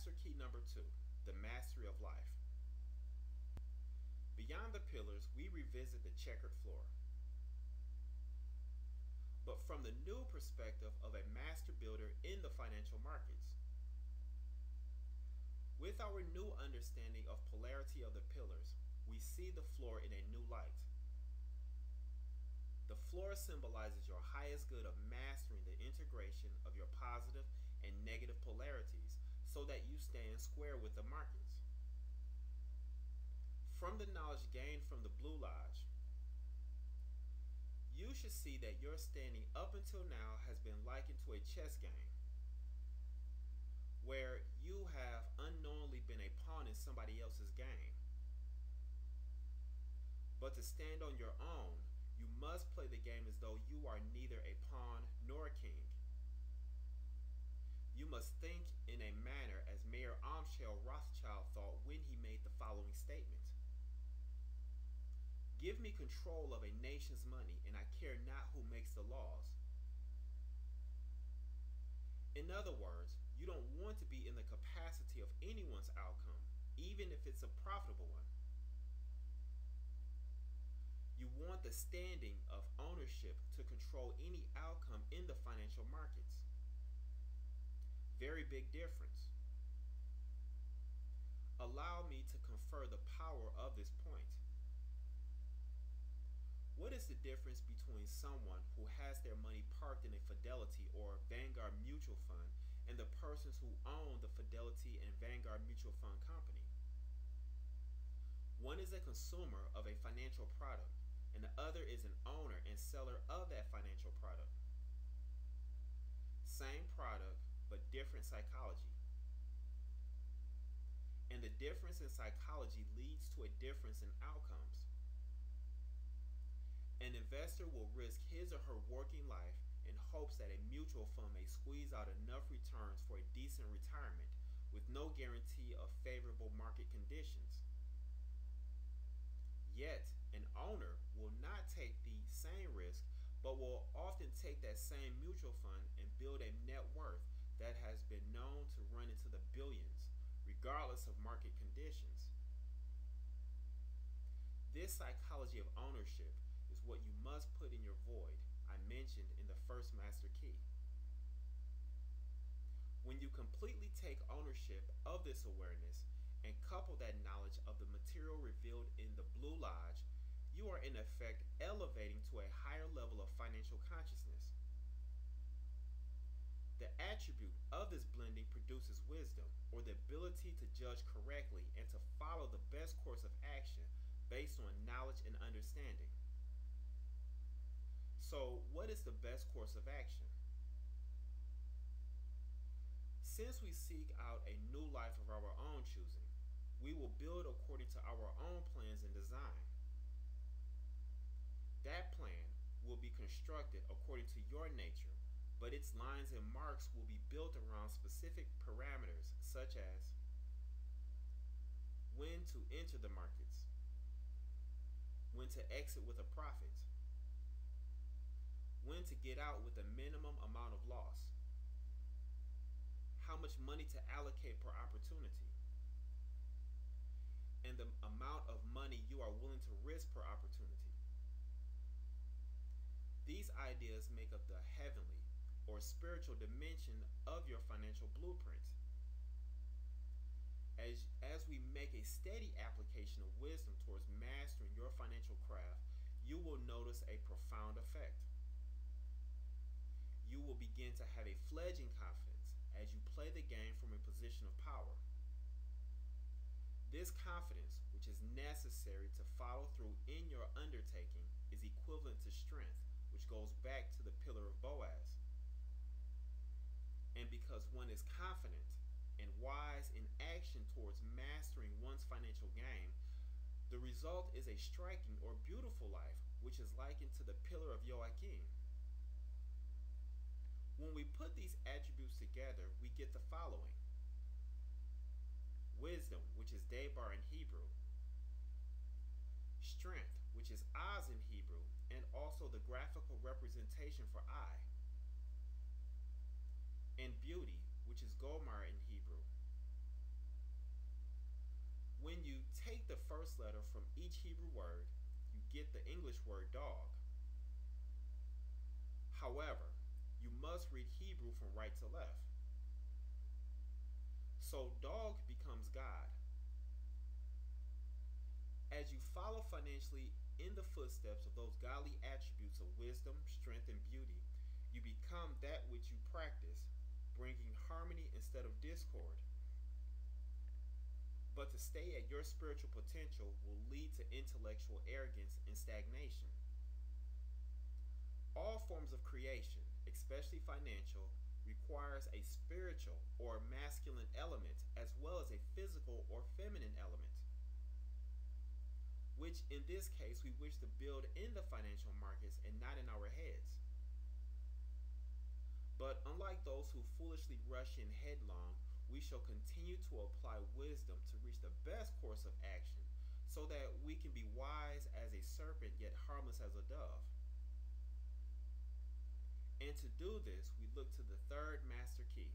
Master key number 2, the mastery of life. Beyond the pillars, we revisit the checkered floor, but from the new perspective of a master builder in the financial markets. With our new understanding of polarity of the pillars, we see the floor in a new light. The floor symbolizes your highest good of mastering the integration of your positive and negative polarities so that you stand square with the markets. From the knowledge gained from the Blue Lodge, you should see that your standing up until now has been likened to a chess game, where you have unknowingly been a pawn in somebody else's game. But to stand on your own, you must play the game as though you are neither a pawn nor a king. You must think in a manner as Mayor Amschel Rothschild thought when he made the following statement: "Give me control of a nation's money, and I care not who makes the laws." In other words, you don't want to be in the capacity of anyone's outcome, even if it's a profitable one. You want the standing of ownership to control any outcome in the financial markets. Very big difference. Allow me to confer the power of this point. What is the difference between someone who has their money parked in a Fidelity or Vanguard mutual fund and the persons who own the Fidelity and Vanguard mutual fund company? One is a consumer of a financial product, and the other is an owner and seller of that financial product. Same product, but different psychology. And the difference in psychology leads to a difference in outcomes. An investor will risk his or her working life in hopes that a mutual fund may squeeze out enough returns for a decent retirement with no guarantee of favorable market conditions. Yet, an owner will not take the same risk, but will often take that same mutual fund and build a net worth that has been known to run into the billions, regardless of market conditions. This psychology of ownership is what you must put in your void I mentioned in the first master key. When you completely take ownership of this awareness and couple that knowledge of the material revealed in the Blue Lodge, you are in effect elevating to a higher level of financial consciousness. The attribute of this blending produces wisdom, or the ability to judge correctly and to follow the best course of action based on knowledge and understanding. So, what is the best course of action? Since we seek out a new life of our own choosing, we will build according to our own plans and design. That plan will be constructed according to your nature, but its lines and marks will be built around specific parameters such as when to enter the markets, when to exit with a profit, when to get out with a minimum amount of loss, how much money to allocate per opportunity, and the amount of money you are willing to risk per opportunity. These ideas make up the heavenly or spiritual dimension of your financial blueprint. As we make a steady application of wisdom towards mastering your financial craft, you will notice a profound effect. You will begin to have a fledgling confidence as you play the game from a position of power. This confidence, which is necessary to follow through in your undertaking, is equivalent to strength, which goes back to the pillar of Boaz. And because one is confident and wise in action towards mastering one's financial game, the result is a striking or beautiful life, which is likened to the pillar of Joachim. When we put these attributes together, we get the following: wisdom, which is Debar in Hebrew; strength, which is Az in Hebrew, and also the graphical representation for I; and beauty, which is Gomar in Hebrew. When you take the first letter from each Hebrew word, you get the English word dog. However, you must read Hebrew from right to left. So dog becomes God. As you follow financially in the footsteps of those godly attributes of wisdom, strength, and beauty, you become that which you practice, bringing harmony instead of discord. But to stay at your spiritual potential will lead to intellectual arrogance and stagnation. All forms of creation, especially financial, requires a spiritual or masculine element as well as a physical or feminine element, which in this case we wish to build in the financial markets and not in our heads. But unlike those who foolishly rush in headlong, we shall continue to apply wisdom to reach the best course of action so that we can be wise as a serpent yet harmless as a dove. And to do this, we look to the third master key.